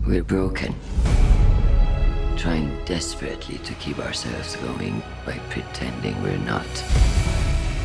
We're broken. Trying desperately to keep ourselves going by pretending we're not.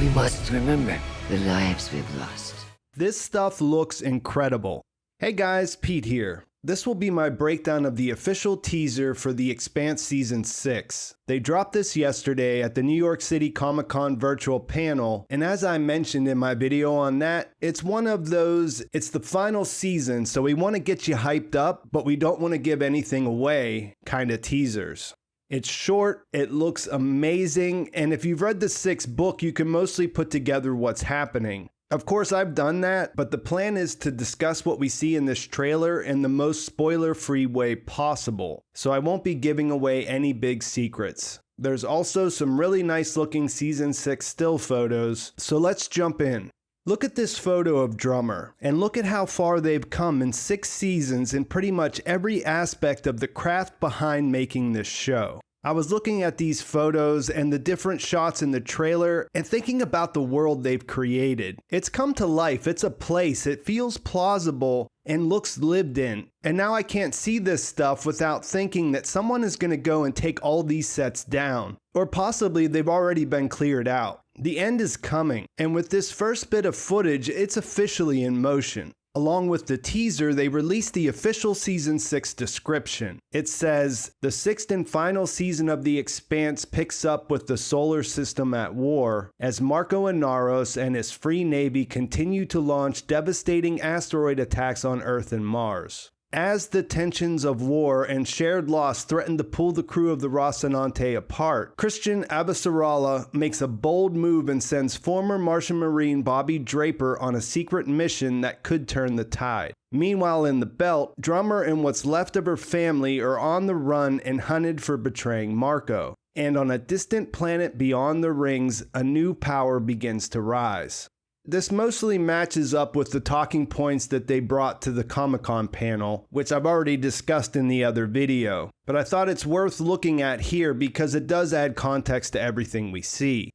We must remember the lives we've lost. This stuff looks incredible. Hey guys, Pete here. This will be my breakdown of the official teaser for the Expanse Season 6. They dropped this yesterday at the New York City Comic-Con virtual panel, and as I mentioned in my video on that, it's one of those, it's the final season, so we want to get you hyped up, but we don't want to give anything away kind of teasers. It's short, it looks amazing, and if you've read the 6th book, you can mostly put together what's happening. Of course, I've done that, but the plan is to discuss what we see in this trailer in the most spoiler-free way possible, so I won't be giving away any big secrets. There's also some really nice-looking Season 6 still photos, so let's jump in. Look at this photo of Drummer, and look at how far they've come in 6 seasons in pretty much every aspect of the craft behind making this show. I was looking at these photos and the different shots in the trailer and thinking about the world they've created. It's come to life, it's a place, it feels plausible and looks lived in. And now I can't see this stuff without thinking that someone is going to go and take all these sets down. Or possibly they've already been cleared out. The end is coming, and with this first bit of footage, it's officially in motion. Along with the teaser, they released the official Season 6 description. It says, "The 6th and final season of The Expanse picks up with the solar system at war, as Marco Inaros and his Free Navy continue to launch devastating asteroid attacks on Earth and Mars. As the tensions of war and shared loss threaten to pull the crew of the Rocinante apart, Chrisjen Avasarala makes a bold move and sends former Martian Marine Bobbie Draper on a secret mission that could turn the tide. Meanwhile, in the belt, Drummer and what's left of her family are on the run and hunted for betraying Marco. And on a distant planet beyond the rings, a new power begins to rise." This mostly matches up with the talking points that they brought to the Comic-Con panel, which I've already discussed in the other video, but I thought it's worth looking at here because it does add context to everything we see.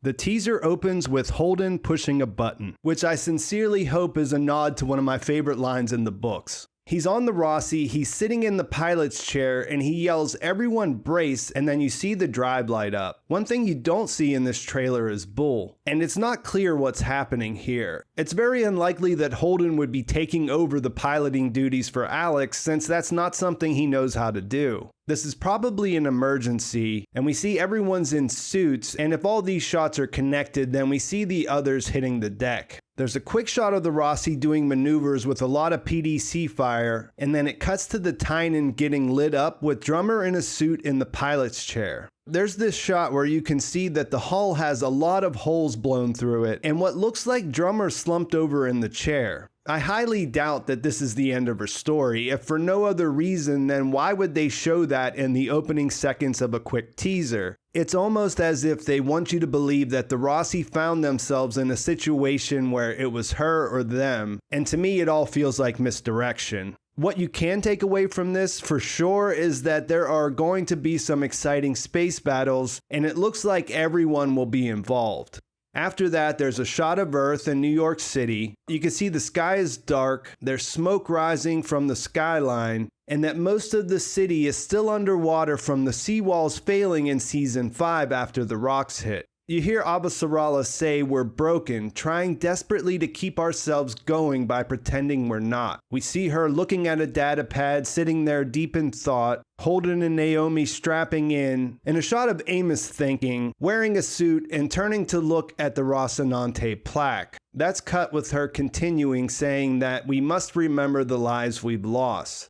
The teaser opens with Holden pushing a button, which I sincerely hope is a nod to one of my favorite lines in the books. He's on the Rossi, he's sitting in the pilot's chair, and he yells, "Everyone brace," and then you see the drive light up. One thing you don't see in this trailer is Bull, and it's not clear what's happening here. It's very unlikely that Holden would be taking over the piloting duties for Alex, since that's not something he knows how to do. This is probably an emergency, and we see everyone's in suits, and if all these shots are connected, then we see the others hitting the deck. There's a quick shot of the Rossi doing maneuvers with a lot of PDC fire, and then it cuts to the Tynan getting lit up with Drummer in a suit in the pilot's chair. There's this shot where you can see that the hull has a lot of holes blown through it, and what looks like Drummer slumped over in the chair. I highly doubt that this is the end of her story. If for no other reason, then why would they show that in the opening seconds of a quick teaser? It's almost as if they want you to believe that the Rossi found themselves in a situation where it was her or them, and to me it all feels like misdirection. What you can take away from this for sure is that there are going to be some exciting space battles, and it looks like everyone will be involved. After that, there's a shot of Earth in New York City. You can see the sky is dark, there's smoke rising from the skyline, and that most of the city is still underwater from the seawalls failing in Season 5 after the rocks hit. You hear Avasarala say we're broken, trying desperately to keep ourselves going by pretending we're not. We see her looking at a data pad, sitting there deep in thought, Holden and Naomi strapping in, and a shot of Amos thinking, wearing a suit and turning to look at the Rocinante plaque. That's cut with her continuing saying that we must remember the lives we've lost.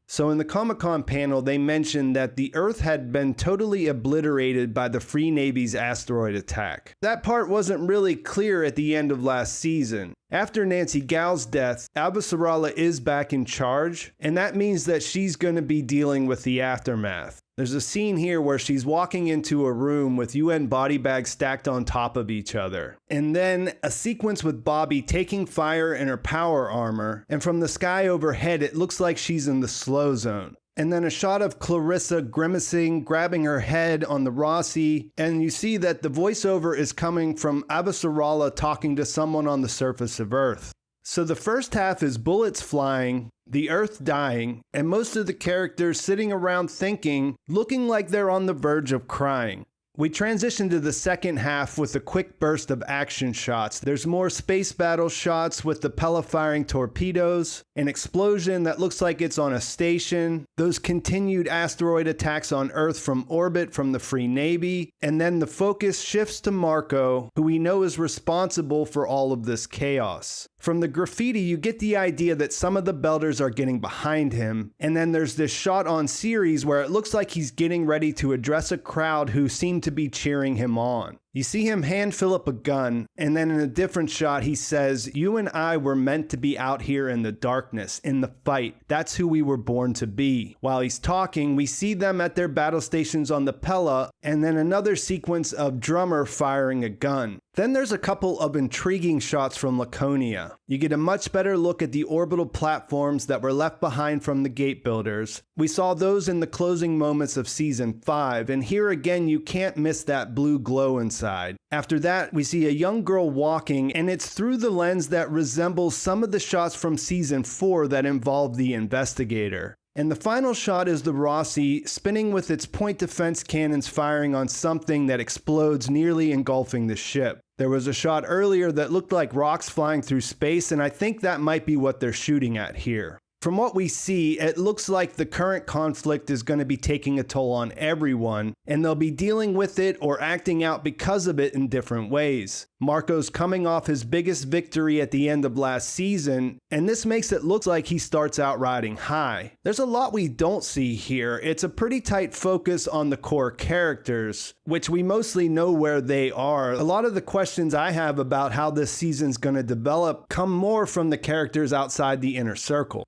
So in the Comic-Con panel, they mentioned that the Earth had been totally obliterated by the Free Navy's asteroid attack. That part wasn't really clear at the end of last season. After Nancy Gal's death, Avasarala is back in charge, and that means that she's going to be dealing with the aftermath. There's a scene here where she's walking into a room with UN body bags stacked on top of each other. And then a sequence with Bobbie taking fire in her power armor, and from the sky overhead it looks like she's in the slow zone. And then a shot of Clarissa grimacing, grabbing her head on the Rossi, and you see that the voiceover is coming from Avasarala talking to someone on the surface of Earth. So the first half is bullets flying, the Earth dying, and most of the characters sitting around thinking, looking like they're on the verge of crying. We transition to the second half with a quick burst of action shots. There's more space battle shots with the Pella firing torpedoes, an explosion that looks like it's on a station, those continued asteroid attacks on Earth from orbit from the Free Navy, and then the focus shifts to Marco, who we know is responsible for all of this chaos. From the graffiti, you get the idea that some of the Belters are getting behind him, and then there's this shot on series where it looks like he's getting ready to address a crowd who seem to be cheering him on. You see him hand Philip a gun, and then in a different shot he says, "You and I were meant to be out here in the darkness, in the fight. That's who we were born to be." While he's talking, we see them at their battle stations on the Pella, and then another sequence of Drummer firing a gun. Then there's a couple of intriguing shots from Laconia. You get a much better look at the orbital platforms that were left behind from the gate builders. We saw those in the closing moments of Season 5, and here again you can't miss that blue glow inside. After that, we see a young girl walking, and it's through the lens that resembles some of the shots from Season 4 that involve the investigator. And the final shot is the Rossi spinning with its point defense cannons firing on something that explodes, nearly engulfing the ship. There was a shot earlier that looked like rocks flying through space, and I think that might be what they're shooting at here. From what we see, it looks like the current conflict is going to be taking a toll on everyone, and they'll be dealing with it or acting out because of it in different ways. Marco's coming off his biggest victory at the end of last season, and this makes it look like he starts out riding high. There's a lot we don't see here. It's a pretty tight focus on the core characters, which we mostly know where they are. A lot of the questions I have about how this season's going to develop come more from the characters outside the inner circle.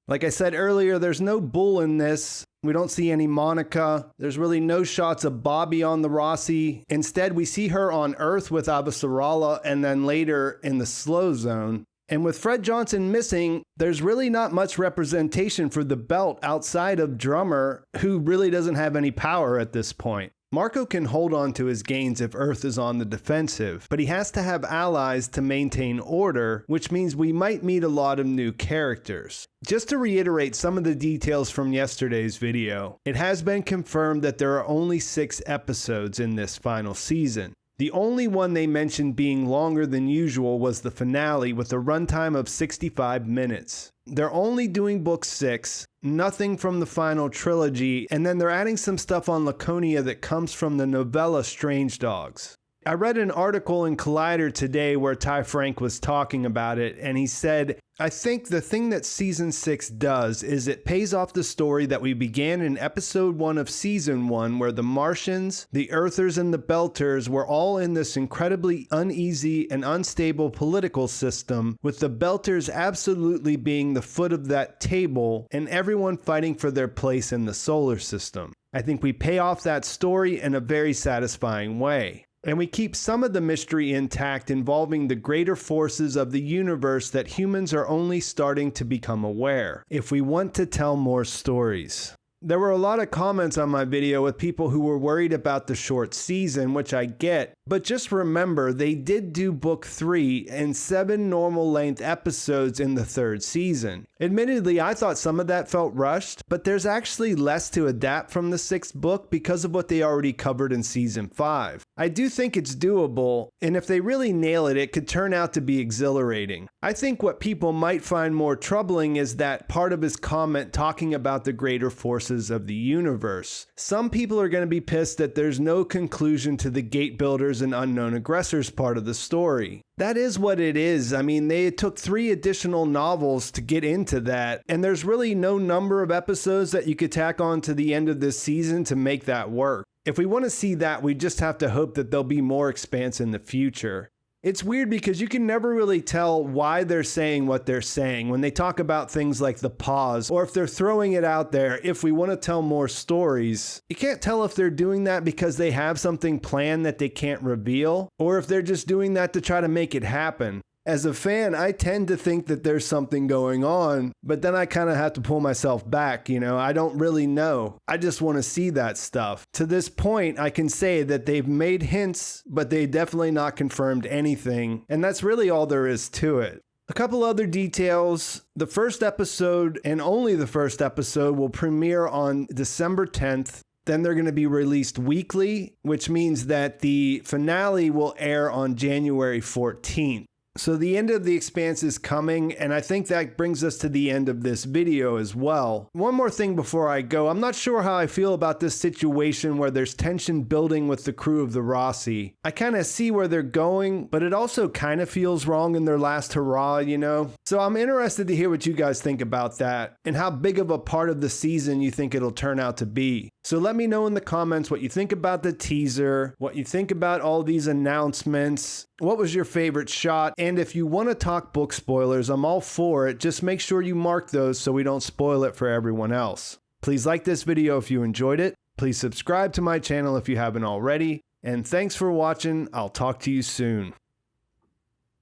Like I said earlier, there's no Bull in this. We don't see any Monica. There's really no shots of Bobbie on the Rossi. Instead, we see her on Earth with Avasarala and then later in the slow zone. And with Fred Johnson missing, there's really not much representation for the belt outside of Drummer, who really doesn't have any power at this point. Marco can hold on to his gains if Earth is on the defensive, but he has to have allies to maintain order, which means we might meet a lot of new characters. Just to reiterate some of the details from yesterday's video, it has been confirmed that there are only 6 episodes in this final season. The only one they mentioned being longer than usual was the finale with a runtime of 65 minutes. They're only doing book 6, nothing from the final trilogy, and then they're adding some stuff on Laconia that comes from the novella Strange Dogs. I read an article in Collider today where Ty Frank was talking about it, and he said, "I think the thing that Season 6 does is it pays off the story that we began in Episode 1 of Season 1, where the Martians, the Earthers, and the Belters were all in this incredibly uneasy and unstable political system, with the Belters absolutely being the foot of that table and everyone fighting for their place in the solar system. I think we pay off that story in a very satisfying way. And we keep some of the mystery intact involving the greater forces of the universe that humans are only starting to become aware, if we want to tell more stories." There were a lot of comments on my video with people who were worried about the short season, which I get, but just remember they did do book 3 and 7 normal length episodes in the 3rd season. Admittedly, I thought some of that felt rushed, but there's actually less to adapt from the 6th book because of what they already covered in season 5. I do think it's doable, and if they really nail it, it could turn out to be exhilarating. I think what people might find more troubling is that part of his comment talking about the greater forces of the universe. Some people are going to be pissed that there's no conclusion to the Gate Builders and Unknown Aggressors part of the story. That is what it is. I mean, they took 3 additional novels to get into that, and there's really no number of episodes that you could tack on to the end of this season to make that work. If we want to see that, we just have to hope that there'll be more Expanse in the future. It's weird because you can never really tell why they're saying what they're saying when they talk about things like the pause, or if they're throwing it out there, if we want to tell more stories. You can't tell if they're doing that because they have something planned that they can't reveal, or if they're just doing that to try to make it happen. As a fan, I tend to think that there's something going on, but then I kind of have to pull myself back, I don't really know. I just want to see that stuff. To this point, I can say that they've made hints, but they definitely not confirmed anything, and that's really all there is to it. A couple other details. The first episode, and only the first episode, will premiere on December 10th. Then they're going to be released weekly, which means that the finale will air on January 14th. So the end of The Expanse is coming, and I think that brings us to the end of this video as well. One more thing before I go. I'm not sure how I feel about this situation where there's tension building with the crew of the Rossi. I kind of see where they're going, but it also kind of feels wrong in their last hurrah, you know? So I'm interested to hear what you guys think about that, and how big of a part of the season you think it'll turn out to be. So let me know in the comments what you think about the teaser, what you think about all these announcements, what was your favorite shot, and if you want to talk book spoilers, I'm all for it. Just make sure you mark those so we don't spoil it for everyone else. Please like this video if you enjoyed it. Please subscribe to my channel if you haven't already. And thanks for watching. I'll talk to you soon.